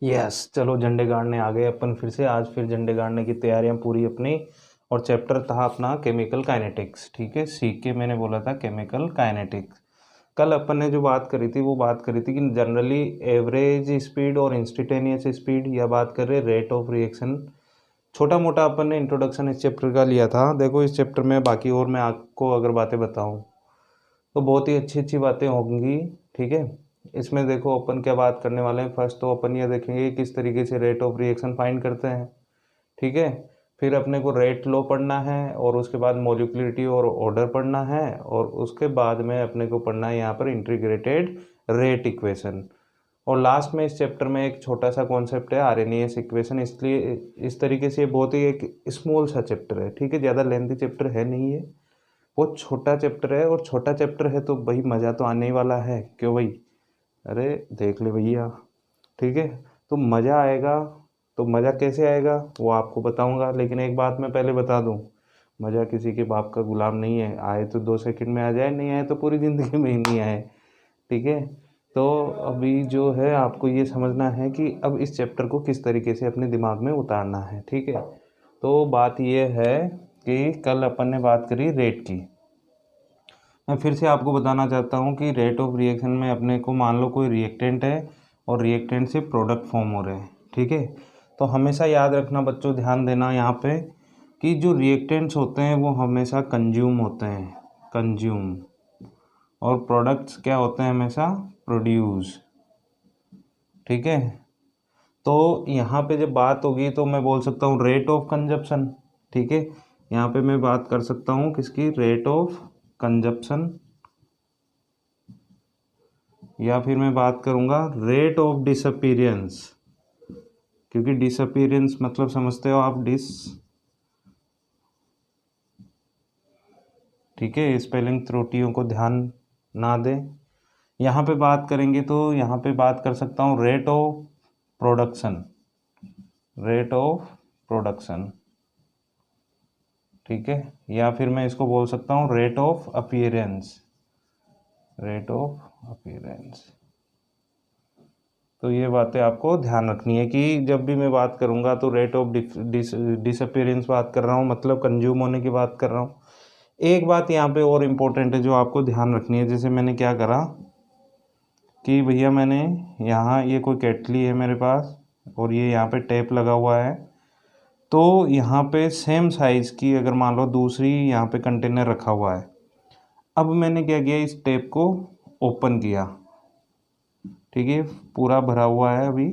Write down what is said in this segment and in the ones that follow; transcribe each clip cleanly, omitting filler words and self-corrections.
Yes, चलो झंडे गाड़ने आ गए अपन फिर से। आज फिर झंडे गाड़ने की तैयारियां पूरी अपनी। और चैप्टर था अपना केमिकल काइनेटिक्स। ठीक है, सीख के मैंने बोला था केमिकल काइनेटिक्स। कल अपन ने जो बात करी थी वो बात करी थी कि जनरली एवरेज स्पीड और इंस्टेंटेनियस स्पीड, या बात कर रहे रेट ऑफ रिएक्शन। छोटा मोटा अपन ने इंट्रोडक्शन इस चैप्टर का लिया था। देखो इस चैप्टर में बाकी और मैं आपको अगर बातें बताऊं तो बहुत ही अच्छी अच्छी बातें होंगी। ठीक है, इसमें देखो अपन क्या बात करने वाले हैं। फर्स्ट तो अपन ये देखेंगे कि किस तरीके से रेट ऑफ रिएक्शन फाइंड करते हैं। ठीक है, फिर अपने को रेट लॉ पढ़ना है, और उसके बाद मॉलिक्यूलरिटी और ऑर्डर पढ़ना है, और उसके बाद में अपने को पढ़ना है यहाँ पर इंटीग्रेटेड रेट इक्वेशन। और लास्ट में इस चैप्टर में एक छोटा सा कॉन्सेप्ट है आरएनएस इक्वेशन। इसलिए इस तरीके से ये बहुत ही एक स्मॉल सा चैप्टर है। ठीक है, ज़्यादा लेंथी चैप्टर है नहीं है, बहुत छोटा चैप्टर है। और छोटा चैप्टर है तो भाई मज़ा तो आने ही वाला है, क्यों भाई? अरे देख ले भैया। ठीक है, तो मज़ा आएगा। तो मज़ा कैसे आएगा वो आपको बताऊंगा, लेकिन एक बात मैं पहले बता दूं, मज़ा किसी के बाप का गुलाम नहीं है। आए तो 2 सेकंड में आ जाए, नहीं आए तो पूरी ज़िंदगी में ही नहीं आए। ठीक है, तो अभी जो है आपको ये समझना है कि अब इस चैप्टर को किस तरीके से अपने दिमाग में उतारना है। ठीक है, तो बात ये है कि कल अपन ने बात करी रेट की। मैं फिर से आपको बताना चाहता हूँ कि रेट ऑफ रिएक्शन में अपने को मान लो कोई रिएक्टेंट है और रिएक्टेंट से प्रोडक्ट फॉर्म हो रहे हैं। ठीक है, तो हमेशा याद रखना बच्चों, ध्यान देना यहाँ पे कि जो रिएक्टेंट्स होते हैं वो हमेशा कंज्यूम होते हैं, कंज्यूम। और प्रोडक्ट्स क्या होते हैं? हमेशा प्रोड्यूस। ठीक है, तो यहाँ पे जब बात होगी तो मैं बोल सकता हूँ रेट ऑफ कंजप्शन। ठीक है, यहाँ पे मैं बात कर सकता हूँ किसकी? Rate of consumption. या फिर मैं बात करूँगा रेट ऑफ डिसअपीयरेंस, क्योंकि डिसअपीयरेंस मतलब समझते हो आप, डिस। ठीक है, स्पेलिंग त्रुटियों को ध्यान ना दें। यहाँ पे बात करेंगे तो यहाँ पे बात कर सकता हूँ rate of production, rate of production. ठीक है, या फिर मैं इसको बोल सकता हूँ rate of appearance, rate of appearance. तो ये बातें आपको ध्यान रखनी है कि जब भी मैं बात करूँगा तो रेट ऑफ डिसअपीयरेंस बात कर रहा हूँ, मतलब कंज्यूम होने की बात कर रहा हूँ। एक बात यहाँ पे और इम्पोर्टेंट है जो आपको ध्यान रखनी है। जैसे मैंने क्या करा कि भैया मैंने यहाँ ये कोई केटली है मेरे पास, और ये यहाँ पे टेप लगा हुआ है। तो यहाँ पे सेम साइज़ की अगर मान लो दूसरी यहाँ पे कंटेनर रखा हुआ है। अब मैंने क्या किया, इस टेप को ओपन किया। ठीक है, पूरा भरा हुआ है अभी,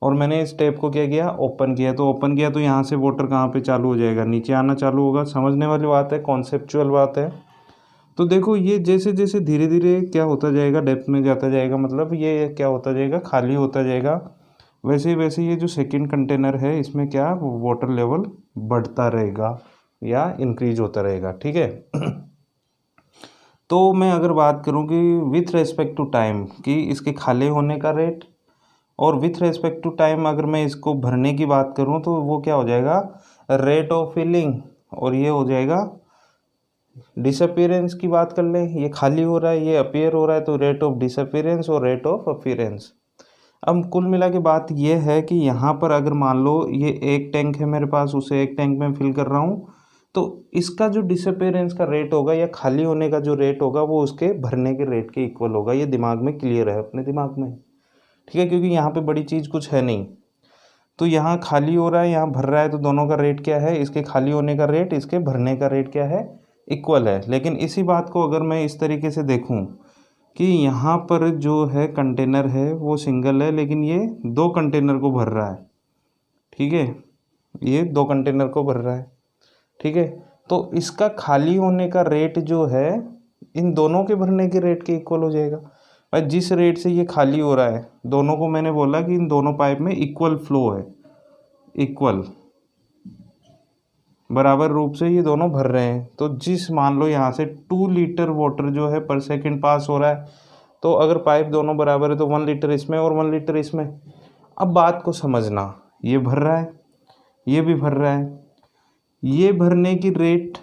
और मैंने इस टेप को क्या किया, ओपन किया। तो ओपन किया तो यहाँ से वाटर कहाँ पे चालू हो जाएगा? नीचे आना चालू होगा। समझने वाली बात है, कॉन्सेप्चुअल बात है। तो देखो ये जैसे जैसे धीरे धीरे क्या होता जाएगा, डेप्थ में जाता जाएगा, मतलब ये क्या होता जाएगा, खाली होता जाएगा। वैसे वैसे ये जो सेकंड कंटेनर है इसमें क्या वाटर लेवल बढ़ता रहेगा या इंक्रीज होता रहेगा। ठीक है तो मैं अगर बात करूँ कि विथ रेस्पेक्ट टू टाइम कि इसके खाली होने का रेट, और विथ रेस्पेक्ट टू टाइम अगर मैं इसको भरने की बात करूँ तो वो क्या हो जाएगा, रेट ऑफ फिलिंग। और ये हो जाएगा डिसअपीयरेंस की बात कर लें, ये खाली हो रहा है, ये अपीयर हो रहा है, तो रेट ऑफ डिसअपीयरेंस और रेट ऑफ अपीयरेंस। अब कुल मिला के बात ये है कि यहाँ पर अगर मान लो ये एक टैंक है मेरे पास, उसे एक टैंक में फिल कर रहा हूँ, तो इसका जो डिसअपीयरेंस का रेट होगा या खाली होने का जो रेट होगा वो उसके भरने के रेट के इक्वल होगा। ये दिमाग में क्लियर है अपने दिमाग में? ठीक है, क्योंकि यहाँ पे बड़ी चीज़ कुछ है नहीं। तो यहाँ खाली हो रहा है, यहाँ भर रहा है, तो दोनों का रेट क्या है? इसके खाली होने का रेट, इसके भरने का रेट क्या है? इक्वल है। लेकिन इसी बात को अगर मैं इस तरीके से देखूँ कि यहाँ पर जो है कंटेनर है वो सिंगल है, लेकिन ये 2 कंटेनर को भर रहा है। ठीक है, ये 2 कंटेनर को भर रहा है। ठीक है, तो इसका खाली होने का रेट जो है इन दोनों के भरने के रेट के इक्वल हो जाएगा। भाई जिस रेट से ये खाली हो रहा है, दोनों को मैंने बोला कि इन दोनों पाइप में इक्वल फ्लो है, इक्वल बराबर रूप से ये दोनों भर रहे हैं। तो जिस मान लो यहाँ से 2 लीटर वाटर जो है पर सेकंड पास हो रहा है, तो अगर पाइप दोनों बराबर है तो 1 लीटर इसमें और 1 लीटर इसमें। अब बात को समझना, ये भर रहा है, ये भी भर रहा है, ये भरने की रेट,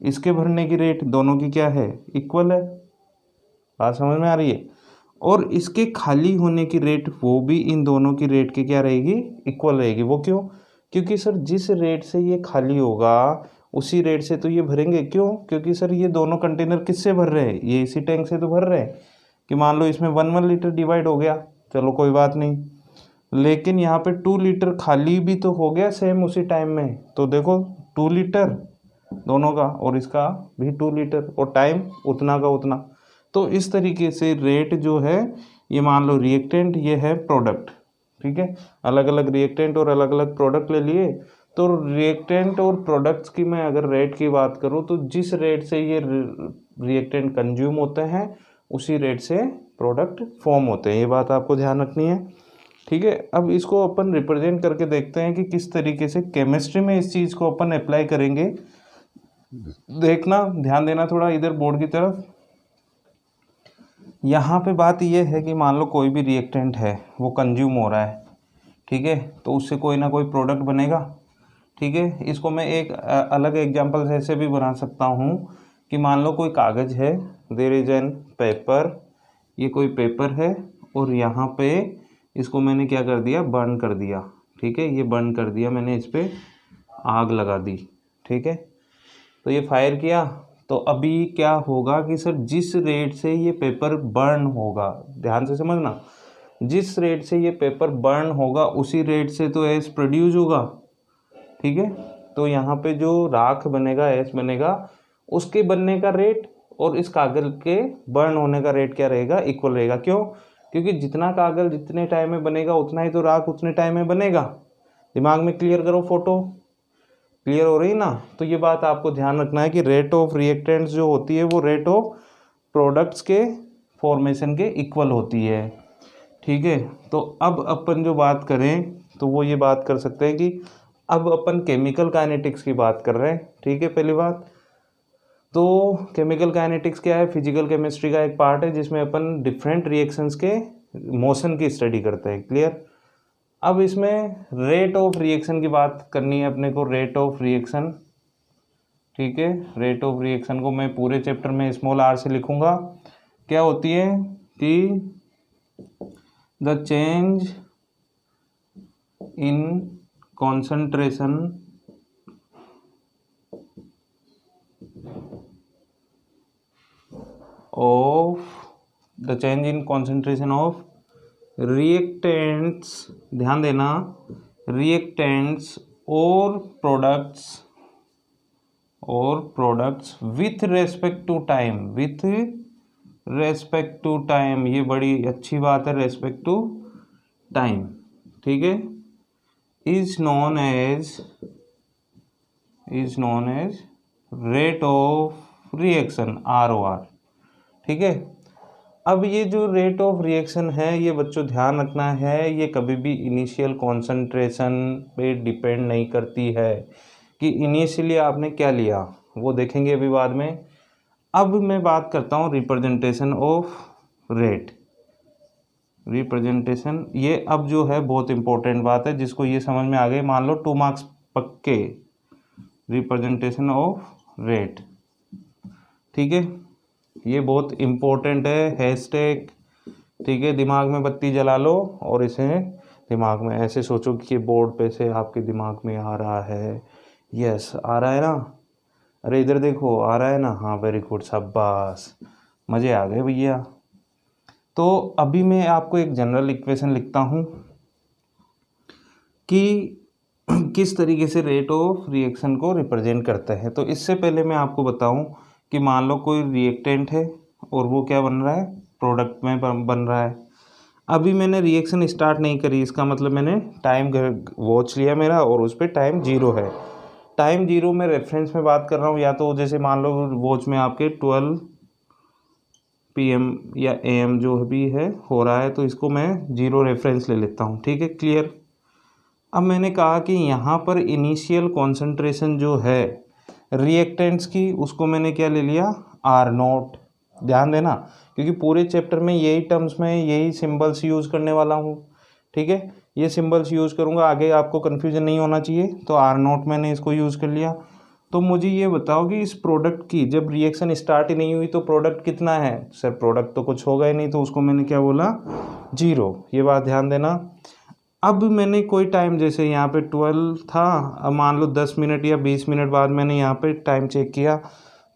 इसके भरने की रेट दोनों की क्या है? इक्वल है। बात समझ में आ रही है? और इसके खाली होने की रेट वो भी इन दोनों की रेट की क्या रहेगी, इक्वल रहेगी। वो क्यों? क्योंकि सर जिस रेट से ये खाली होगा उसी रेट से तो ये भरेंगे। क्यों? क्योंकि सर ये दोनों कंटेनर किससे भर रहे हैं, ये इसी टैंक से तो भर रहे हैं। कि मान लो इसमें 1 लीटर डिवाइड हो गया, चलो कोई बात नहीं, लेकिन यहाँ पे 2 लीटर खाली भी तो हो गया सेम उसी टाइम में। तो देखो 2 लीटर दोनों का और इसका भी 2 लीटर, और टाइम उतना का उतना। तो इस तरीके से रेट जो है, ये मान लो रिएक्टेंट, ये है प्रोडक्ट, ठीक है। अलग अलग रिएक्टेंट और अलग अलग प्रोडक्ट ले लिए। तो रिएक्टेंट और प्रोडक्ट्स की मैं अगर रेट की बात करूँ तो जिस रेट से ये रिएक्टेंट कंज्यूम होते हैं उसी रेट से प्रोडक्ट फॉर्म होते हैं। ये बात आपको ध्यान रखनी है, ठीक है। अब इसको अपन रिप्रेजेंट करके देखते हैं कि किस तरीके से केमिस्ट्री में इस चीज़ को अपन अप्लाई करेंगे। देखना, ध्यान देना थोड़ा इधर बोर्ड की तरफ। यहाँ पे बात ये है कि मान लो कोई भी रिएक्टेंट है वो कंज्यूम हो रहा है, ठीक है, तो उससे कोई ना कोई प्रोडक्ट बनेगा, ठीक है। इसको मैं एक अलग एग्जांपल से ऐसे भी बना सकता हूँ कि मान लो कोई कागज़ है, देयर इज एन पेपर, ये कोई पेपर है और यहाँ पे इसको मैंने क्या कर दिया, बर्न कर दिया, ठीक है। ये बर्न कर दिया मैंने, इस पर आग लगा दी, ठीक है। तो ये फायर किया, तो अभी क्या होगा कि सर जिस रेट से ये पेपर बर्न होगा, ध्यान से समझना, जिस रेट से ये पेपर बर्न होगा उसी रेट से तो एस प्रोड्यूस होगा, ठीक है। तो यहाँ पे जो राख बनेगा, एस बनेगा, उसके बनने का रेट और इस कागज के बर्न होने का रेट क्या रहेगा, इक्वल रहेगा। क्यों? क्योंकि जितना कागज जितने टाइम में बनेगा उतना ही तो राख उतने टाइम में बनेगा। दिमाग में क्लियर करो, फोटो क्लियर हो रही ना। तो ये बात आपको ध्यान रखना है कि रेट ऑफ रिएक्टेंट्स जो होती है वो रेट ऑफ प्रोडक्ट्स के फॉर्मेशन के इक्वल होती है, ठीक है। तो अब अपन जो बात करें तो वो ये बात कर सकते हैं कि अब अपन केमिकल काइनेटिक्स की बात कर रहे हैं, ठीक है। पहली बात तो केमिकल काइनेटिक्स क्या है, फिजिकल केमिस्ट्री का एक पार्ट है जिसमें अपन डिफरेंट रिएक्शंस के मोशन की स्टडी करते हैं, क्लियर। अब इसमें रेट ऑफ रिएक्शन की बात करनी है अपने को, रेट ऑफ रिएक्शन, ठीक है। रेट ऑफ रिएक्शन को मैं पूरे चैप्टर में स्मॉल r से लिखूंगा। क्या होती है कि the change in concentration of reactants, ध्यान देना, रिएक्टेंट्स और products with respect to time, ये बड़ी अच्छी बात है, रेस्पेक्ट टू टाइम, ठीक है, is known as rate of reaction, ROR, ठीक है। अब ये जो रेट ऑफ रिएक्शन है, ये बच्चों ध्यान रखना है, ये कभी भी इनिशियल कॉन्सेंट्रेशन पे डिपेंड नहीं करती है कि इनिशियली आपने क्या लिया, वो देखेंगे अभी बाद में। अब मैं बात करता हूँ रिप्रेजेंटेशन ऑफ रेट, रिप्रेजेंटेशन, ये अब जो है बहुत इंपॉर्टेंट बात है, जिसको ये समझ में आ गई, मान लो 2 मार्क्स पक्के, रिप्रेजेंटेशन ऑफ रेट, ठीक है। ये बहुत इम्पोर्टेंट है, हैशटैग, ठीक है। दिमाग में बत्ती जला लो और इसे दिमाग में ऐसे सोचो कि ये बोर्ड पे से आपके दिमाग में आ रहा है, यस आ रहा है ना, अरे इधर देखो आ रहा है ना, हाँ वेरी गुड, शाबाश, मज़े आ गए भैया। तो अभी मैं आपको एक जनरल इक्वेशन लिखता हूँ कि किस तरीके से रेट ऑफ रिएक्शन को रिप्रेजेंट करते हैं। तो इससे पहले मैं आपको बताऊं कि मान लो कोई रिएक्टेंट है और वो क्या बन रहा है, प्रोडक्ट में बन रहा है। अभी मैंने रिएक्शन स्टार्ट नहीं करी, इसका मतलब मैंने टाइम वॉच लिया मेरा और उस पर टाइम 0 है। टाइम 0 में रेफरेंस में बात कर रहा हूँ, या तो जैसे मान लो वॉच में आपके 12 PM या AM जो भी है हो रहा है, तो इसको मैं 0 रेफरेंस ले लेता हूँ, ठीक है, क्लियर। अब मैंने कहा कि यहाँ पर इनिशियल कॉन्सेंट्रेशन जो है रिएक्टेंट्स की, उसको मैंने क्या ले लिया, R0। ध्यान देना, क्योंकि पूरे चैप्टर में यही टर्म्स में यही सिंबल्स यूज़ करने वाला हूँ, ठीक है। ये सिंबल्स यूज़ करूँगा, आगे आपको कन्फ्यूजन नहीं होना चाहिए। तो R0 मैंने इसको यूज़ कर लिया। तो मुझे ये बताओ कि इस प्रोडक्ट की जब रिएक्शन स्टार्ट ही नहीं हुई तो प्रोडक्ट कितना है। सर प्रोडक्ट तो कुछ होगा ही नहीं, तो उसको मैंने क्या बोला, 0। ये बात ध्यान देना। अब मैंने कोई टाइम, जैसे यहाँ पे 12 था, अब मान लो 10 मिनट या 20 मिनट बाद मैंने यहाँ पे टाइम चेक किया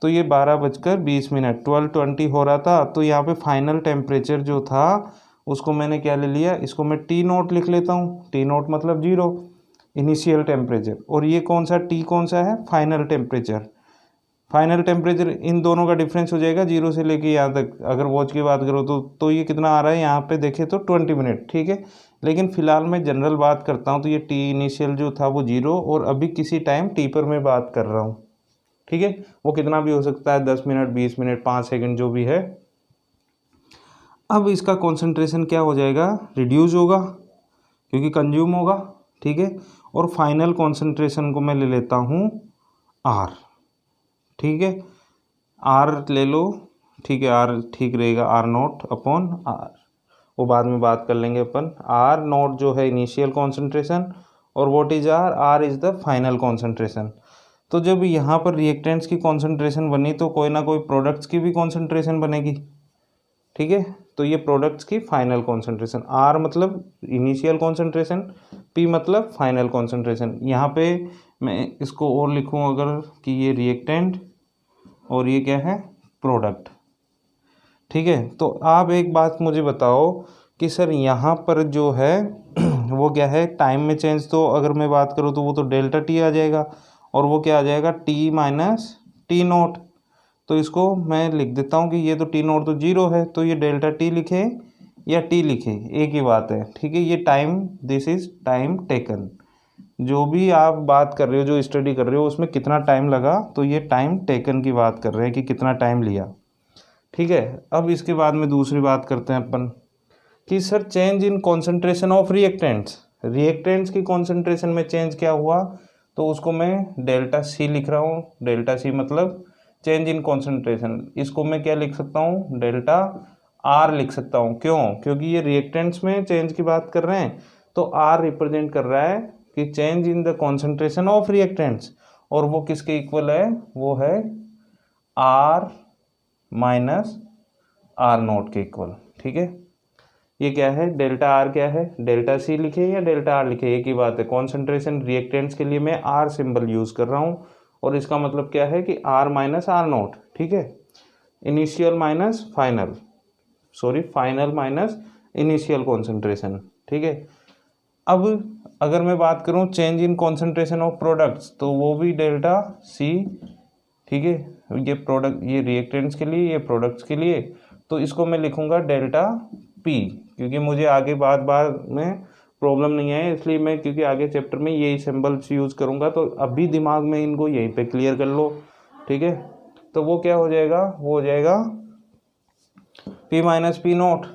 तो ये 12:20, 12:20 हो रहा था। तो यहाँ पे फाइनल टेम्परेचर जो था उसको मैंने क्या ले लिया, इसको मैं T0 लिख लेता हूँ। T0 मतलब 0, इनिशियल टेम्परेचर। और ये कौन सा T कौन सा है, final temperature. Final temperature in दोनों का डिफरेंस हो जाएगा 0 से लेके यहाँ तक। अगर वॉच की बात करो तो ये कितना आ रहा है, यहाँ पे देखे तो 20 मिनट, ठीक है। लेकिन फिलहाल मैं जनरल बात करता हूँ तो ये T इनिशियल जो था वो 0, और अभी किसी टाइम T पर मैं बात कर रहा हूँ, ठीक है। वो कितना भी हो सकता है, 10 मिनट, 20 मिनट, 5 सेकंड, जो भी है। अब इसका कॉन्सेंट्रेशन क्या हो जाएगा, रिड्यूस होगा क्योंकि कंज्यूम होगा, ठीक है। और फाइनल कॉन्सेंट्रेशन को मैं ले लेता हूँ R, ठीक है। R ले लो, ठीक है, R ठीक रहेगा, R0/R, वो बाद में बात कर लेंगे अपन। R0 जो है इनिशियल कॉन्सेंट्रेशन, और what is R is the final concentration. तो जब यहाँ पर रिएक्टेंट्स की कॉन्सेंट्रेशन बनी तो कोई ना कोई प्रोडक्ट्स की भी कॉन्सेंट्रेशन बनेगी, ठीक है। तो ये प्रोडक्ट्स की फाइनल कॉन्सेंट्रेशन, R मतलब इनिशियल कॉन्सेंट्रेशन, P मतलब फाइनल कॉन्सेंट्रेशन। यहाँ पे मैं इसको और लिखूँ अगर कि ये रिएक्टेंट और ये क्या है, प्रोडक्ट, ठीक है। तो आप एक बात मुझे बताओ कि सर यहाँ पर जो है वो क्या है, टाइम में चेंज। तो अगर मैं बात करूँ तो वो तो डेल्टा T आ जाएगा, और वो क्या आ जाएगा, T माइनस T0। तो इसको मैं लिख देता हूँ कि ये तो T0 तो 0 है, तो ये डेल्टा T लिखे या T लिखे एक ही बात है, ठीक है। ये time, this is time taken. जो भी आप बात कर रहे हो, जो स्टडी कर रहे हो, उसमें कितना टाइम लगा, तो ये टाइम टेकन की बात कर रहे हैं कि कितना टाइम लिया, ठीक है। अब इसके बाद में दूसरी बात करते हैं अपन कि sir change in concentration of reactants. Reactants की कॉन्सेंट्रेशन में चेंज क्या हुआ, तो उसको मैं डेल्टा C लिख रहा हूँ। डेल्टा C मतलब चेंज इन कॉन्सेंट्रेशन। इसको मैं क्या लिख सकता हूँ, डेल्टा R लिख सकता हूँ। क्यों, क्योंकि ये रिएक्टेंट्स में चेंज की बात कर रहे हैं, तो R रिप्रेजेंट कर रहा है कि change in the concentration of reactants, और वो किसके इक्वल है, वो है R माइनस R0 के इक्वल, ठीक है। ये क्या है, डेल्टा R क्या है, डेल्टा C लिखे या डेल्टा R लिखे, एक ही बात है। कॉन्सेंट्रेशन रिएक्टेंट्स के लिए मैं R सिंबल यूज़ कर रहा हूँ, और इसका मतलब क्या है कि R माइनस R0, ठीक है। Initial minus final, sorry final minus initial concentration, ठीक है। अब अगर मैं बात करूँ change in concentration of products, तो वो भी डेल्टा C, ठीक है। ये प्रोडक्ट, ये रिएक्टेंट्स के लिए, ये प्रोडक्ट्स के लिए, तो इसको मैं लिखूंगा डेल्टा P, क्योंकि मुझे आगे बार में प्रॉब्लम नहीं है, इसलिए मैं, क्योंकि आगे चैप्टर में यही सिंबल्स यूज़ करूंगा, तो अभी दिमाग में इनको यहीं पे क्लियर कर लो, ठीक है। तो वो क्या हो जाएगा, वो हो जाएगा P माइनस P0,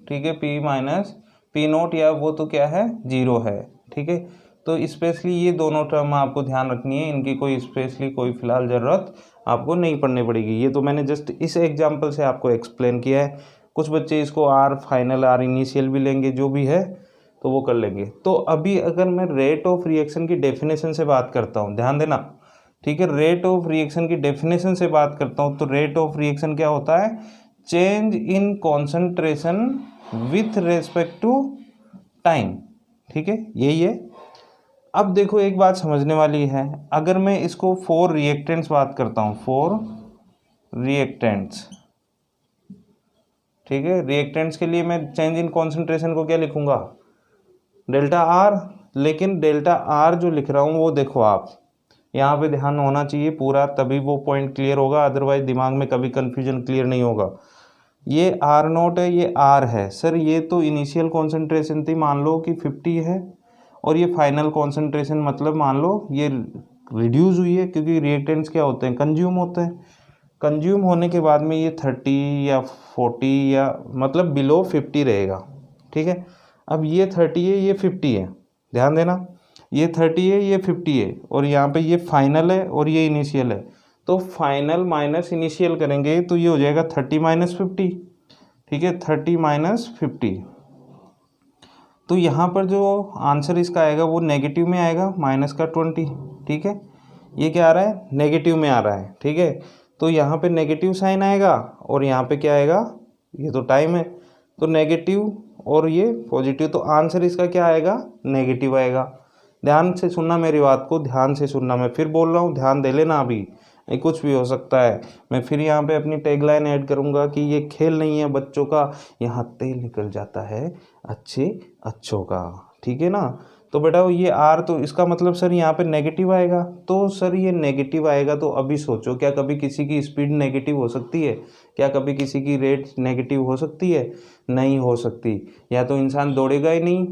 ठीक है। P माइनस P0, या वो तो क्या है, 0 है, ठीक है। तो स्पेशली ये दोनों टर्म आपको ध्यान रखनी है, इनकी कोई स्पेशली कोई फिलहाल ज़रूरत आपको नहीं पड़नी पड़ेगी। ये तो मैंने जस्ट इस एग्जांपल से आपको एक्सप्लेन किया है। कुछ बच्चे इसको R फाइनल, R इनिशियल भी लेंगे, जो भी है तो वो कर लेंगे। तो अभी अगर मैं रेट ऑफ रिएक्शन की डेफिनेशन से बात करता हूँ, ध्यान देना, ठीक है। रेट ऑफ रिएक्शन की डेफिनेशन से बात करता हूँ, तो रेट ऑफ रिएक्शन क्या होता है, change in concentration with respect to time, ठीक है, यही है। अब देखो एक बात समझने वाली है, अगर मैं इसको 4 रिएक्टेंट्स बात करता हूँ, 4 रिएक्टेंट्स, ठीक है। रिएक्टेंट्स के लिए मैं चेंज इन कॉन्सेंट्रेशन को क्या लिखूंगा, डेल्टा R। लेकिन डेल्टा R जो लिख रहा हूँ वो देखो, आप यहाँ पे ध्यान होना चाहिए पूरा, तभी वो पॉइंट क्लियर होगा, अदरवाइज दिमाग में कभी कन्फ्यूजन क्लियर नहीं होगा। ये R0 है, ये R है। सर ये तो इनिशियल कॉन्सेंट्रेशन थी, मान लो कि 50 है, और ये फाइनल कॉन्सेंट्रेशन मतलब मान लो ये रिड्यूस हुई है, क्योंकि रिएक्टेंट्स क्या होते हैं, कंज्यूम होते हैं। कंज्यूम होने के बाद में ये 30 या 40 या मतलब बिलो 50 रहेगा, ठीक है। अब ये 30 है, ये 50 है, ध्यान देना, ये 30 है, ये 50 है, और यहाँ पे ये फाइनल है और ये इनिशियल है। तो फाइनल माइनस इनिशियल करेंगे तो ये हो जाएगा 30 माइनस 50, ठीक है, 30 माइनस 50। तो यहाँ पर जो आंसर इसका आएगा वो नेगेटिव में आएगा, माइनस का 20, ठीक है। ये क्या आ रहा है, नेगेटिव में आ रहा है, ठीक है। तो यहाँ पे नेगेटिव साइन आएगा और यहाँ पे क्या आएगा, ये तो टाइम है, तो नेगेटिव और ये पॉजिटिव, तो आंसर इसका क्या आएगा, नेगेटिव आएगा। ध्यान से सुनना मेरी बात को, ध्यान से सुनना, मैं फिर बोल रहा हूँ, ध्यान दे लेना अभी, नहीं कुछ भी हो सकता है। मैं फिर यहाँ पे अपनी टैगलाइन ऐड करूँगा कि ये खेल नहीं है बच्चों का, यहाँ तेल निकल जाता है अच्छे अच्छों का, ठीक है ना। तो बेटा ये आर, तो इसका मतलब सर यहाँ पे नेगेटिव आएगा, तो सर ये नेगेटिव आएगा, तो अभी सोचो क्या कभी किसी की स्पीड नेगेटिव हो सकती है, क्या कभी किसी की रेट नेगेटिव हो सकती है, नहीं हो सकती। या तो इंसान दौड़ेगा ही नहीं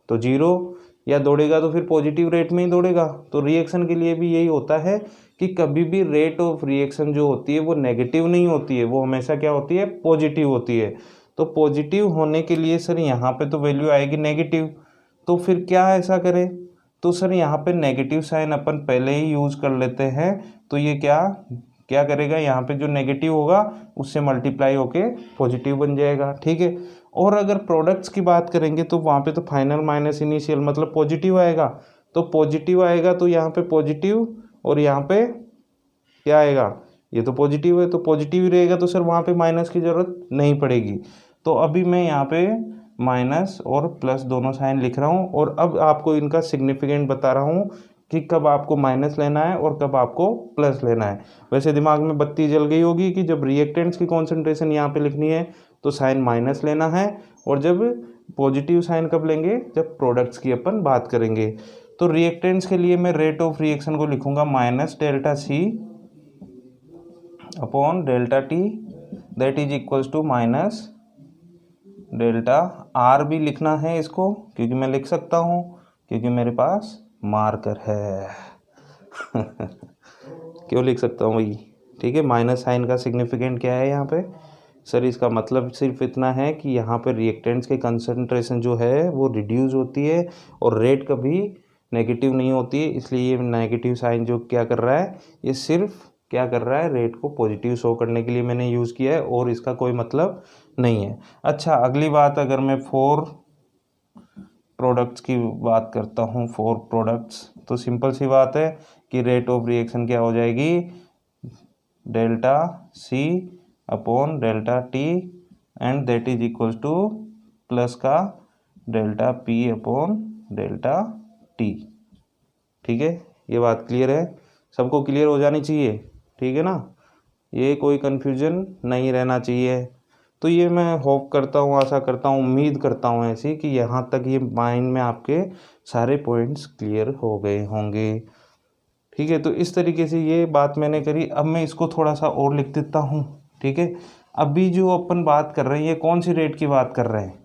तो जीरो, या दौड़ेगा तो फिर पॉजिटिव रेट में ही दौड़ेगा। तो रिएक्शन के लिए भी यही होता है कि कभी भी रेट ऑफ रिएक्शन जो होती है वो नेगेटिव नहीं होती है, वो हमेशा क्या होती है, पॉजिटिव होती है। तो पॉजिटिव होने के लिए सर यहाँ पे तो वैल्यू आएगी नेगेटिव, तो फिर क्या ऐसा करें, तो सर यहाँ पे नेगेटिव साइन अपन पहले ही यूज़ कर लेते हैं। तो ये क्या क्या करेगा, यहाँ पे जो नेगेटिव होगा उससे मल्टीप्लाई होके पॉजिटिव बन जाएगा, ठीक है। और अगर प्रोडक्ट्स की बात करेंगे तो वहाँ पे तो फाइनल माइनस इनिशियल मतलब पॉजिटिव आएगा, तो पॉजिटिव आएगा तो यहाँ पे पॉजिटिव, और यहाँ पे क्या आएगा, ये तो पॉजिटिव है तो पॉजिटिव ही रहेगा, तो सर वहाँ पे माइनस की ज़रूरत नहीं पड़ेगी। तो अभी मैं यहाँ पे माइनस और प्लस दोनों साइन लिख रहा हूँ, और अब आपको इनका सिग्निफिकेंट बता रहा हूँ कि कब आपको माइनस लेना है और कब आपको प्लस लेना है। वैसे दिमाग में बत्ती जल गई होगी कि जब रिएक्टेंट्स की कॉन्सेंट्रेशन यहाँ पे लिखनी है तो साइन माइनस लेना है, और जब पॉजिटिव साइन कब लेंगे, जब प्रोडक्ट्स की अपन बात करेंगे। तो रिएक्टेंट्स के लिए मैं रेट ऑफ रिएक्शन को लिखूंगा minus delta C upon delta T, that is equals to minus delta R भी लिखना है इसको, क्योंकि मैं लिख सकता हूँ क्योंकि मेरे पास मार्कर है क्यों लिख सकता हूँ भाई, ठीक है। माइनस साइन का सिग्निफिकेंट क्या है यहाँ पे, सर इसका मतलब सिर्फ इतना है कि यहाँ पे रिएक्टेंट्स के कंसंट्रेशन जो है वो रिड्यूस होती है और रेट कभी नेगेटिव नहीं होती है, इसलिए ये नेगेटिव साइन जो क्या कर रहा है, ये सिर्फ क्या कर रहा है, रेट को पॉजिटिव शो करने के लिए मैंने यूज़ किया है, और इसका कोई मतलब नहीं है। अच्छा अगली बात, अगर मैं 4 प्रोडक्ट्स की बात करता हूँ, 4 प्रोडक्ट्स, तो सिंपल सी बात है कि रेट ऑफ रिएक्शन क्या हो जाएगी, delta C upon delta T, and that is equals to plus का delta P upon delta T, ठीक है। ये बात क्लियर है, सबको क्लियर हो जानी चाहिए, ठीक है ना, ये कोई कन्फ्यूजन नहीं रहना चाहिए। तो ये मैं होप करता हूँ, आशा करता हूँ, उम्मीद करता हूँ ऐसी कि यहाँ तक ये माइंड में आपके सारे पॉइंट्स क्लियर हो गए होंगे, ठीक है। तो इस तरीके से ये बात मैंने करी। अब मैं इसको थोड़ा सा और लिख देता हूँ, ठीक है। अभी जो अपन बात कर रहे हैं, ये कौन सी रेट की बात कर रहे हैं,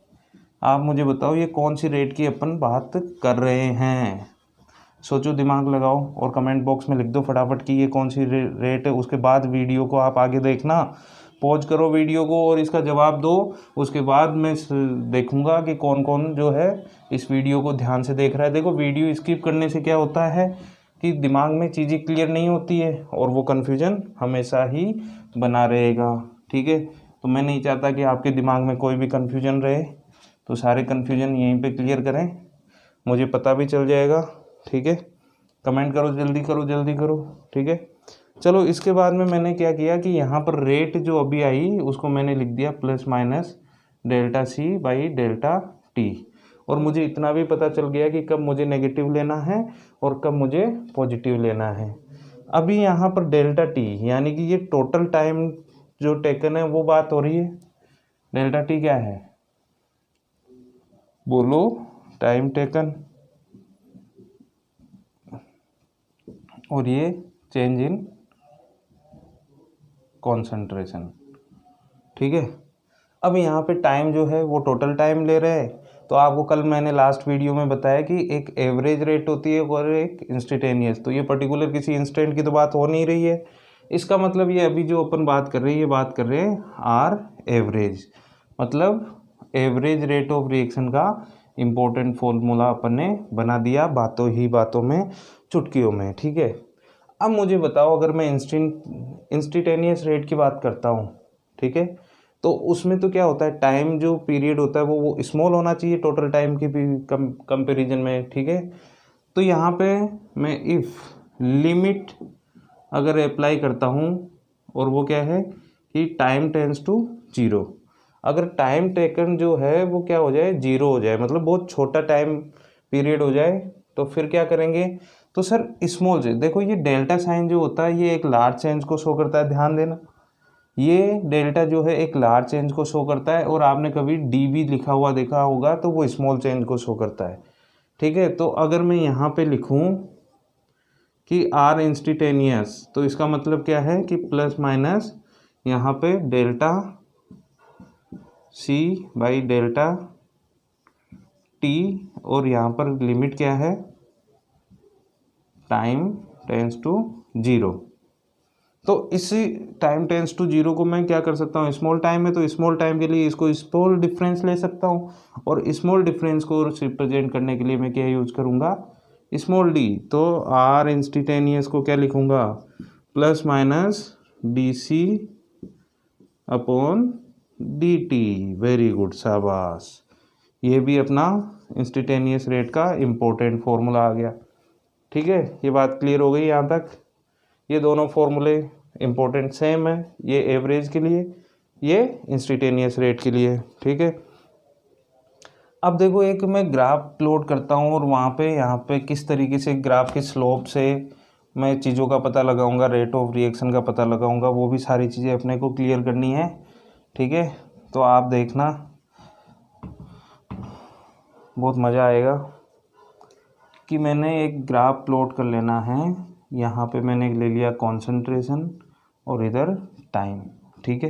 आप मुझे बताओ ये कौन सी रेट की अपन बात कर रहे हैं। सोचो, दिमाग लगाओ और कमेंट बॉक्स में लिख दो फटाफट कि ये कौन सी रेट है। उसके बाद वीडियो को आप आगे देखना, पॉज करो वीडियो को और इसका जवाब दो। उसके बाद मैं देखूंगा कि कौन कौन जो है इस वीडियो को ध्यान से देख रहा है। देखो, वीडियो स्किप करने से क्या होता है कि दिमाग में चीज़ें क्लियर नहीं होती है और वो कन्फ्यूजन हमेशा ही बना रहेगा, ठीक है। तो मैं नहीं चाहता कि आपके दिमाग में कोई भी कन्फ्यूजन रहे, तो सारे कन्फ्यूजन यहीं पे क्लियर करें, मुझे पता भी चल जाएगा, ठीक है। कमेंट करो, जल्दी करो जल्दी करो, ठीक है। चलो, इसके बाद में मैंने क्या किया कि यहाँ पर रेट जो अभी आई उसको मैंने लिख दिया plus minus delta C by delta T, और मुझे इतना भी पता चल गया कि कब मुझे नेगेटिव लेना है और कब मुझे पॉजिटिव लेना है। अभी यहाँ पर डेल्टा टी यानी कि ये टोटल टाइम जो टेकन है वो बात हो रही है। डेल्टा टी क्या है, बोलो, टाइम टेकन, और ये चेंज इन कॉन्सेंट्रेशन, ठीक है। अब यहाँ पे टाइम जो है वो टोटल टाइम ले रहे हैं, तो आपको कल मैंने लास्ट वीडियो में बताया कि एक एवरेज रेट होती है और एक इंस्टेंटेनियस, तो ये पर्टिकुलर किसी इंस्टेंट की तो बात हो नहीं रही है। इसका मतलब ये अभी जो अपन बात कर रहे हैं, ये बात कर रहे हैं आर एवरेज, मतलब एवरेज रेट ऑफ रिएक्शन का इम्पोर्टेंट फॉर्मूला अपन ने बना दिया बातों ही बातों में, चुटकियों में, ठीक है। अब मुझे बताओ, अगर मैं इंस्टेंटेनियस रेट की बात करता हूँ, ठीक है, तो उसमें तो क्या होता है, टाइम जो पीरियड होता है वो स्मॉल होना चाहिए टोटल टाइम की कंपेरिजन में, ठीक है। तो यहाँ पे मैं इफ़ लिमिट अगर अप्लाई करता हूँ और वो क्या है कि टाइम टेंस टू जीरो, अगर टाइम टेकन जो है वो क्या हो जाए, जीरो हो जाए, मतलब बहुत छोटा टाइम पीरियड हो जाए, तो फिर क्या करेंगे, तो सर स्मॉल से देखो, ये डेल्टा साइन जो होता है ये एक लार्ज चेंज को शो करता है, ध्यान देना, ये डेल्टा जो है एक लार्ज चेंज को शो करता है, और आपने कभी डी भी लिखा हुआ देखा होगा तो वो स्मॉल चेंज को शो करता है, ठीक है। तो अगर मैं यहाँ पे लिखूँ कि आर इंस्टेंटेनियस, तो इसका मतलब क्या है कि प्लस माइनस यहाँ पे delta C by delta T, और यहाँ पर लिमिट क्या है, टाइम टेंस टू जीरो। तो इसी टाइम टेंस टू जीरो को मैं क्या कर सकता हूँ, स्मॉल टाइम है तो स्मॉल टाइम के लिए इसको स्मॉल डिफरेंस ले सकता हूँ, और स्मॉल डिफरेंस को रिप्रेजेंट करने के लिए मैं क्या यूज करूँगा, स्मॉल डी। तो आर इंस्टेंटेनियस को क्या लिखूँगा, plus minus D C upon D T. Very good, शाबाश, ये भी अपना इंस्टेंटेनियस रेट का इम्पोर्टेंट फॉर्मूला आ गया, ठीक है। ये बात क्लियर हो गई यहाँ तक। ये दोनों फॉर्मूले इम्पोर्टेंट सेम है, ये एवरेज के लिए, ये इंस्टेंटेनियस रेट के लिए, ठीक है। अब देखो, एक मैं ग्राफ प्लॉट करता हूँ और वहाँ पे यहाँ पे किस तरीके से ग्राफ के स्लोप से मैं चीज़ों का पता लगाऊंगा, रेट ऑफ रिएक्शन का पता लगाऊंगा, वो भी सारी चीज़ें अपने को क्लियर करनी है, ठीक है। तो आप देखना, बहुत मज़ा आएगा कि मैंने एक ग्राफ प्लॉट कर लेना है। यहाँ पे मैंने ले लिया कॉन्सेंट्रेशन और इधर टाइम, ठीक है।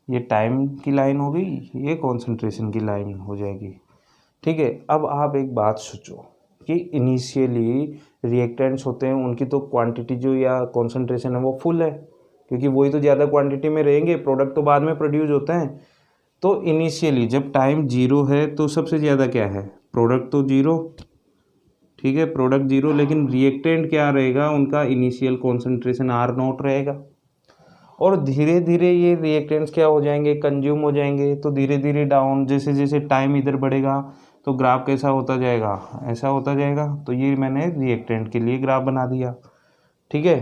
ये टाइम की लाइन हो गई, ये कॉन्सेंट्रेशन की लाइन हो जाएगी, ठीक है। अब आप एक बात सोचो कि इनिशियली रिएक्टेंट्स होते हैं, उनकी तो क्वांटिटी जो या कॉन्सेंट्रेशन है वो फुल है, क्योंकि वही तो ज़्यादा क्वांटिटी में रहेंगे, प्रोडक्ट तो बाद में प्रोड्यूस होते हैं। तो इनिशियली जब टाइम जीरो है तो सबसे ज़्यादा क्या है, प्रोडक्ट तो जीरो, ठीक है, प्रोडक्ट जीरो, लेकिन रिएक्टेंट क्या रहेगा, उनका इनिशियल कॉन्सेंट्रेशन आर नॉट रहेगा, और धीरे धीरे ये रिएक्टेंट्स क्या हो जाएंगे, कंज्यूम हो जाएंगे, तो धीरे धीरे डाउन, जैसे जैसे टाइम इधर बढ़ेगा तो ग्राफ कैसा होता जाएगा, ऐसा होता जाएगा। तो ये मैंने रिएक्टेंट के लिए ग्राफ बना दिया, ठीक है।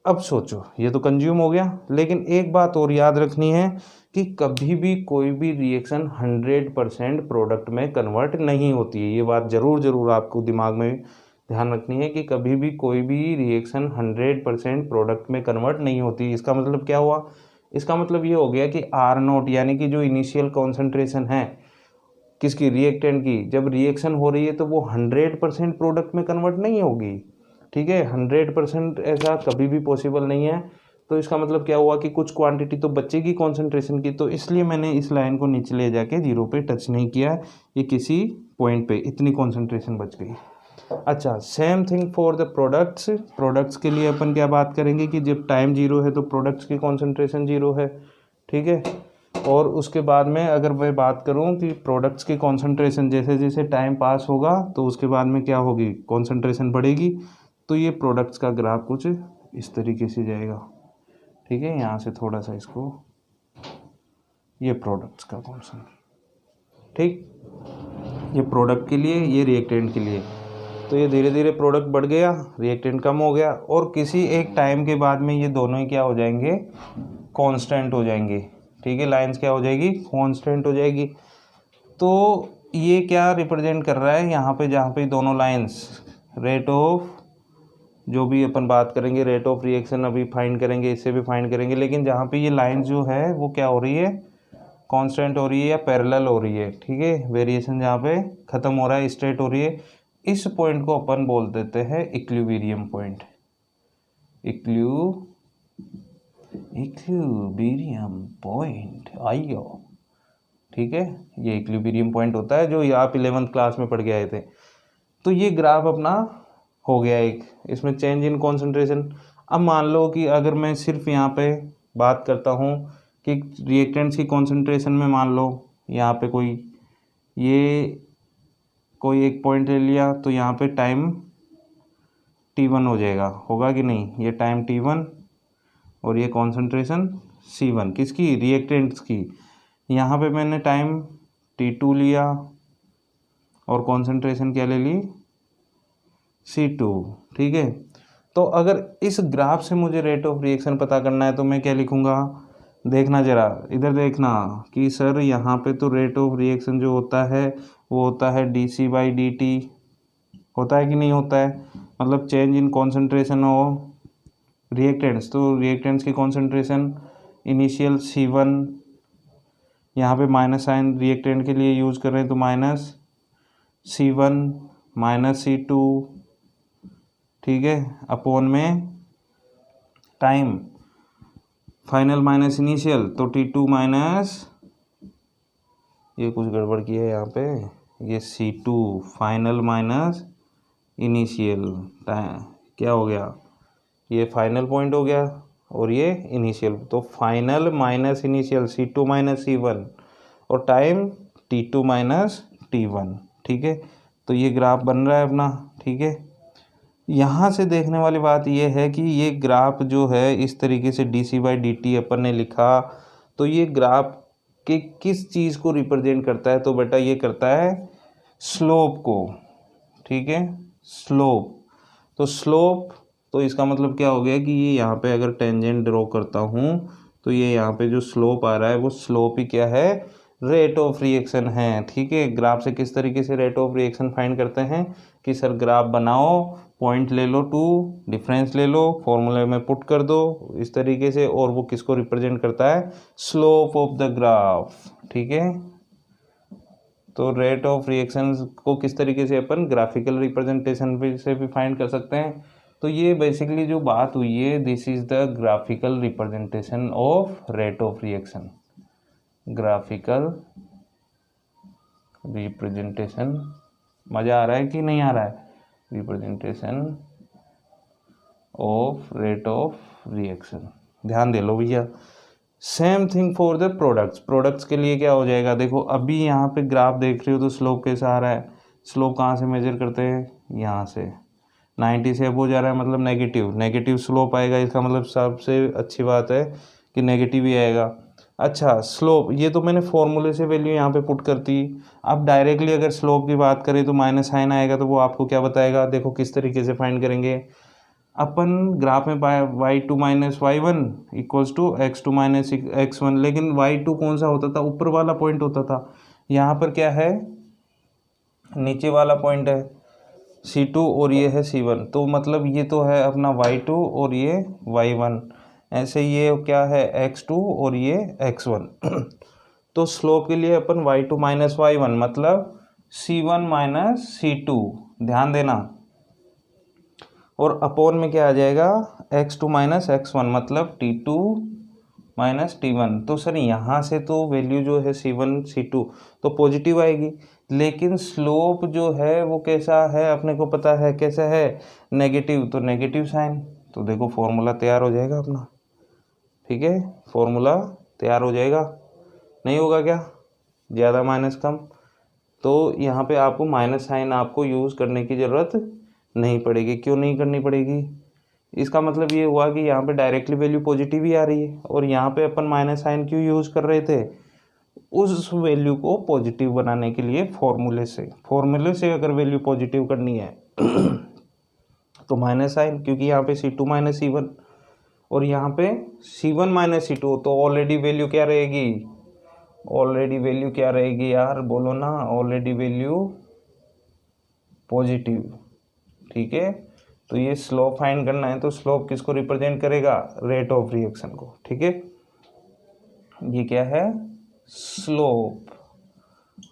अब सोचो, ये तो कंज्यूम हो गया, लेकिन एक बात और याद रखनी है कि कभी भी कोई भी रिएक्शन 100% प्रोडक्ट में कन्वर्ट नहीं होती है। ये बात ज़रूर आपको दिमाग में ध्यान रखनी है कि कभी भी कोई भी रिएक्शन 100% प्रोडक्ट में कन्वर्ट नहीं होती। इसका मतलब क्या हुआ, इसका मतलब ये हो गया कि आर नोट यानी कि जो इनिशियल कॉन्सेंट्रेशन है किसकी, रिएक्टेंट की, जब रिएक्शन हो रही है तो वो 100% प्रोडक्ट में कन्वर्ट नहीं होगी, ठीक है। 100% ऐसा कभी भी पॉसिबल नहीं है। तो इसका मतलब क्या हुआ कि कुछ क्वांटिटी तो बचेगी कॉन्सेंट्रेशन की, तो इसलिए मैंने इस लाइन को नीचे ले जाके जीरो पे टच नहीं किया, ये किसी पॉइंट पे इतनी कॉन्सेंट्रेशन बच गई। अच्छा, same thing for the products. Products के लिए अपन क्या बात करेंगे कि जब टाइम जीरो है तो प्रोडक्ट्स की कॉन्सेंट्रेशन जीरो है, ठीक है। और उसके बाद में अगर मैं बात करूं कि प्रोडक्ट्स की कॉन्सेंट्रेशन जैसे जैसे टाइम पास होगा तो उसके बाद में क्या होगी, कॉन्सेंट्रेशन बढ़ेगी, तो ये प्रोडक्ट्स का ग्राफ कुछ इस तरीके से जाएगा, ठीक है। यहाँ से थोड़ा सा इसको, ये प्रोडक्ट्स का कॉन्सेंट्रेशन, ठीक, ये प्रोडक्ट के लिए, ये रिएक्टेंट के लिए, तो ये धीरे धीरे प्रोडक्ट बढ़ गया, रिएक्टेंट कम हो गया, और किसी एक टाइम के बाद में ये दोनों ही क्या हो जाएंगे, कांस्टेंट हो जाएंगे, ठीक है। लाइंस क्या हो जाएगी, कांस्टेंट हो जाएगी। तो ये क्या रिप्रेजेंट कर रहा है यहाँ पे, जहाँ पे दोनों लाइंस रेट ऑफ, जो भी अपन बात करेंगे रेट ऑफ रिएक्शन अभी फाइंड करेंगे, इससे भी फाइंड करेंगे, लेकिन जहाँ पे ये लाइन जो है वो क्या हो रही है, कांस्टेंट हो रही है या पैरेलल हो रही है, ठीक है। वेरिएशन जहाँ पे ख़त्म हो रहा है, स्ट्रेट हो रही है, इस पॉइंट को अपन बोल देते हैं इक्विलिब्रियम पॉइंट, इक्विलिब्रियम पॉइंट, आइयो, ठीक है। ये इक्विलिब्रियम पॉइंट होता है जो आप 11th क्लास में पढ़ के आए थे। तो ये ग्राफ अपना हो गया एक, इसमें चेंज इन कॉन्सेंट्रेशन। अब मान लो कि अगर मैं सिर्फ यहाँ पे बात करता हूँ कि रिएक्टेंट्स की कॉन्सेंट्रेशन में, मान लो यहाँ पे कोई एक पॉइंट ले लिया, तो यहाँ पे टाइम T1 हो जाएगा, होगा कि नहीं, ये टाइम T1 और ये कॉन्सेंट्रेशन C1 किसकी, रिएक्टेंट्स की। यहाँ पे मैंने टाइम T2 लिया और कॉन्सेंट्रेशन क्या ले ली, C2, ठीक है। तो अगर इस ग्राफ से मुझे रेट ऑफ रिएक्शन पता करना है तो मैं क्या लिखूँगा, देखना ज़रा इधर देखना कि सर यहाँ पे तो रेट ऑफ रिएक्शन जो होता है वो होता है dC/dt, होता है कि नहीं होता है, मतलब change in concentration of reactants. तो रिएक्टेंट्स की कॉन्सेंट्रेशन इनिशियल C1, यहाँ पे माइनस साइन रिएक्टेंट के लिए यूज़ कर रहे हैं तो -C1 -C2, ठीक है, अपॉन में टाइम फाइनल माइनस इनिशियल, तो T2 माइनस, ये कुछ गड़बड़ की है यहाँ पे, ये C2 final minus initial time, क्या हो गया, ये फाइनल पॉइंट हो गया और ये इनिशियल, तो final minus initial C2 minus C1 और टाइम T2 माइनस T1, ठीक है। तो ये ग्राफ बन रहा है अपना, ठीक है। यहाँ से देखने वाली बात ये है कि ये ग्राफ जो है इस तरीके से dC/dt अपन ने लिखा, तो ये ग्राफ के किस चीज़ को रिप्रेजेंट करता है, तो बेटा ये करता है स्लोप को, ठीक है, स्लोप। तो स्लोप, तो इसका मतलब क्या हो गया कि ये यहाँ पे अगर टेंजेंट ड्रॉ करता हूँ तो ये यहाँ पे जो स्लोप आ रहा है वो स्लोप ही क्या है, रेट ऑफ रिएक्शन है, ठीक है। ग्राफ से किस तरीके से रेट ऑफ रिएक्शन फाइंड करते हैं कि सर ग्राफ बनाओ, पॉइंट ले लो 2, डिफरेंस ले लो, फॉर्मूले में पुट कर दो इस तरीके से, और वो किसको रिप्रेजेंट करता है, स्लोप ऑफ द ग्राफ, ठीक है। तो रेट ऑफ रिएक्शंस को किस तरीके से अपन ग्राफिकल रिप्रेजेंटेशन से भी फाइंड कर सकते हैं। तो ये बेसिकली जो बात हुई है, this is the graphical representation of rate of reaction, graphical representation. मज़ा आ रहा है कि नहीं आ रहा है, representation of rate of reaction, ध्यान दे लो भैया। Same thing for the products, products के लिए क्या हो जाएगा, देखो अभी यहाँ पे ग्राफ देख रहे हो तो स्लोप कैसा आ रहा है, स्लोप कहाँ से मेजर करते हैं, यहाँ से 90 से अब हो जा रहा है, मतलब नेगेटिव स्लोप आएगा, इसका मतलब सबसे अच्छी बात है कि नेगेटिव ही आएगा। अच्छा स्लोप, ये तो मैंने फॉर्मूले से वैल्यू यहाँ पे पुट करती। अब डायरेक्टली अगर स्लोप की बात करें तो माइनस साइन आएगा, तो वो आपको क्या बताएगा, देखो किस तरीके से फाइंड करेंगे अपन। ग्राफ में पाया y2 minus y1 equals to x2 minus x1, लेकिन y2 कौन सा होता था, ऊपर वाला पॉइंट होता था, यहाँ पर क्या है, नीचे वाला पॉइंट है C2 और ये है C1, तो मतलब ये तो है अपना y2 और ये y1, ऐसे ये क्या है x2 और ये x1 तो स्लोप के लिए अपन y2 माइनस y1 मतलब C1 माइनस C2, ध्यान देना, और अपॉन में क्या आ जाएगा, x2 माइनस x1 मतलब T2 माइनस T1। तो सर यहाँ से तो वैल्यू जो है C1 C2 तो पॉजिटिव आएगी, लेकिन स्लोप जो है वो कैसा है अपने को पता है, कैसा है, नेगेटिव, तो नेगेटिव साइन। तो देखो फॉर्मूला तैयार हो जाएगा अपना, ठीक है, फॉर्मूला तैयार हो जाएगा, नहीं होगा क्या, ज़्यादा माइनस कम, तो यहाँ पे आपको माइनस साइन आपको यूज़ करने की ज़रूरत नहीं पड़ेगी। क्यों नहीं करनी पड़ेगी, इसका मतलब ये हुआ कि यहाँ पे डायरेक्टली वैल्यू पॉजिटिव ही आ रही है, और यहाँ पे अपन माइनस साइन क्यों यूज़ कर रहे थे, उस वैल्यू को पॉजिटिव बनाने के लिए फॉर्मूले से अगर वैल्यू पॉजिटिव करनी है तो माइनस साइन, क्योंकि यहाँ पे C2 माइनस C1 और यहाँ पे C1 माइनस C2, तो ऑलरेडी वैल्यू क्या रहेगी, ऑलरेडी वैल्यू क्या रहेगी यार, बोलो ना, ऑलरेडी वैल्यू पॉजिटिव, ठीक है। तो ये स्लोप फाइंड करना है, तो स्लोप किसको रिप्रेजेंट करेगा, रेट ऑफ रिएक्शन को, ठीक है। ये क्या है, स्लोप,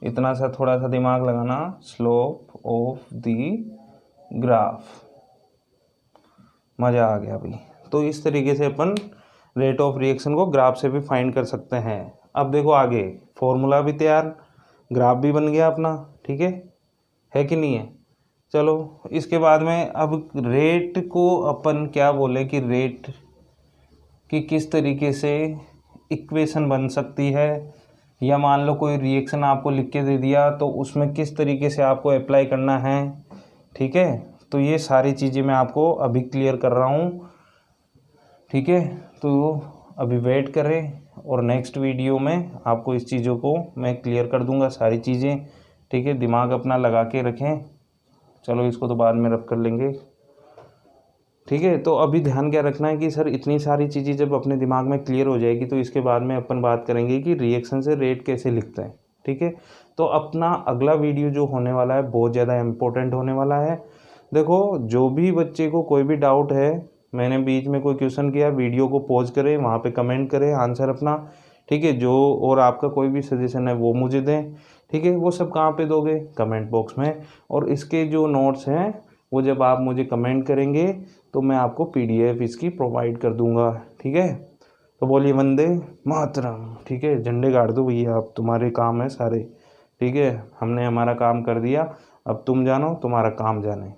इतना सा थोड़ा सा दिमाग लगाना, स्लोप ऑफ द ग्राफ, मज़ा आ गया भाई। तो इस तरीके से अपन रेट ऑफ रिएक्शन को ग्राफ से भी फाइंड कर सकते हैं। अब देखो आगे, फॉर्मूला भी तैयार, ग्राफ भी बन गया अपना, ठीक है कि नहीं है। चलो इसके बाद में अब रेट को अपन क्या बोले कि रेट की किस तरीके से इक्वेशन बन सकती है, या मान लो कोई रिएक्शन आपको लिख के दे दिया तो उसमें किस तरीके से आपको अप्लाई करना है, ठीक है। तो ये सारी चीज़ें मैं आपको अभी क्लियर कर रहा हूँ, ठीक है। तो अभी वेट करें और नेक्स्ट वीडियो में आपको इस चीज़ों को मैं क्लियर कर दूंगा सारी चीज़ें, ठीक है। दिमाग अपना लगा के रखें, चलो इसको तो बाद में रब कर लेंगे। ठीक है। तो अभी ध्यान क्या रखना है कि सर इतनी सारी चीज़ें जब अपने दिमाग में क्लियर हो जाएगी तो इसके बाद में अपन बात करेंगे कि रिएक्शन से रेट कैसे लिखते हैं। ठीक है। तो अपना अगला वीडियो जो होने वाला है बहुत ज़्यादा इम्पोर्टेंट होने वाला है। देखो, जो भी बच्चे को कोई भी डाउट है, मैंने बीच में कोई क्वेश्चन किया, वीडियो को पॉज करें, वहाँ पे कमेंट करें आंसर अपना। ठीक है। जो और आपका कोई भी सजेशन है वो मुझे दें। ठीक है। वो सब कहाँ पे दोगे? कमेंट बॉक्स में। और इसके जो नोट्स हैं वो जब आप मुझे कमेंट करेंगे तो मैं आपको PDF इसकी प्रोवाइड कर दूंगा। ठीक है। तो बोलिए वंदे मातरम। ठीक है। झंडे गाड़ दो भैया, अब तुम्हारे काम है सारे। ठीक है। हमने हमारा काम कर दिया, अब तुम जानो तुम्हारा काम जाने।